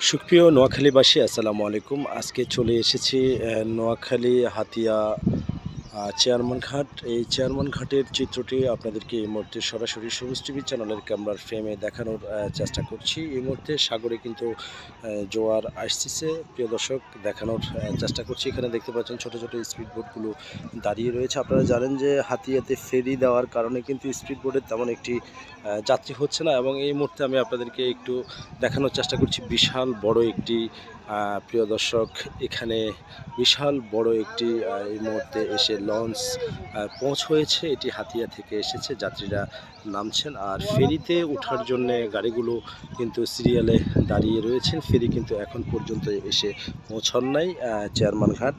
সুপ্রিয় নোয়াখালীবাসী, আসসালামু আলাইকুম। আজকে চলে এসেছি নোয়াখালী হাতিয়া চেয়ারম্যান ঘাট। এই চেয়ারম্যান ঘাটের চিত্রটি আপনাদেরকে এই মুহূর্তে সরাসরি সবুজ টিভি চ্যানেলের ক্যামেরার ফ্রেমে দেখানোর চেষ্টা করছি। এই মুহূর্তে সাগরে কিন্তু জোয়ার আসতেছে। প্রিয় দর্শক, দেখানোর চেষ্টা করছি। এখানে দেখতে পাচ্ছেন ছোট ছোট স্পিড বোটগুলো দাঁড়িয়ে রয়েছে। আপনারা জানেন যে হাতিয়াতে ফেরি দেওয়ার কারণে কিন্তু স্পিড বোটের তেমন একটি যাত্রী হচ্ছে না, এবং এই মুহূর্তে আমি আপনাদেরকে একটু দেখানোর চেষ্টা করছি বিশাল বড় একটি প্রিয় দর্শক, এখানে বিশাল বড় একটি এই মুহূর্তে এসে লঞ্চ পৌঁছ হয়েছে। এটি হাতিয়া থেকে এসেছে, যাত্রীরা নামছেন আর ফেরিতে ওঠার জন্য গাড়িগুলো কিন্তু সিরিয়ালে দাঁড়িয়ে রয়েছেন। ফেরি কিন্তু এখন পর্যন্ত এসে পৌঁছান নাই চেয়ারম্যান ঘাট।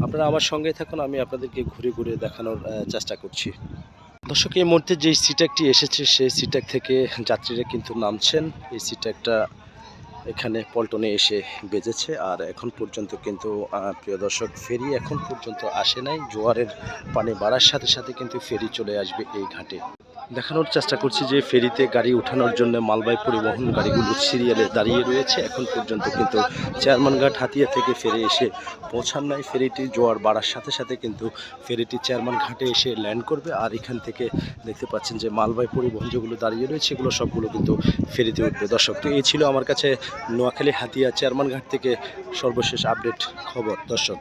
আপনারা আমার সঙ্গে থাকুন, আমি আপনাদেরকে ঘুরে ঘুরে দেখানোর চেষ্টা করছি। দর্শক, এই মুহূর্তে যে সিট্যাকটি এসেছে সেই সিট্যাক থেকে যাত্রীরা কিন্তু নামছেন। এই সিট্যাকটা এখানে পল্টনে এসে বেজেছে, আর এখন পর্যন্ত কিন্তু প্রিয় দর্শক, ফেরি এখন পর্যন্ত আসে নাই। জোয়ারের পানি বাড়ার সাথে সাথে কিন্তু ফেরি চলে আসবে এই ঘাটে। দেখানোর চেষ্টা করছি যে ফেরিতে গাড়ি ওঠানোর জন্য মালবাহী পরিবহন গাড়িগুলো সিরিয়ালে দাঁড়িয়ে রয়েছে। এখন পর্যন্ত কিন্তু চেয়ারম্যান ঘাট হাতিয়া থেকে ফেরি এসে পৌঁছান নাই। ফেরিটি জোয়ার বাড়ার সাথে সাথে কিন্তু ফেরিটি চেয়ারম্যান ঘাটে এসে ল্যান্ড করবে, আর এখান থেকে দেখতে পাচ্ছেন যে মালবাহী পরিবহন যেগুলো দাঁড়িয়ে রয়েছে এগুলো সবগুলো কিন্তু ফেরিতে উঠবে। দর্শক, তো এই ছিল আমার কাছে নোয়াখালী হাতিয়া চেয়ারম্যান ঘাট থেকে সর্বশেষ আপডেট খবর। দর্শক।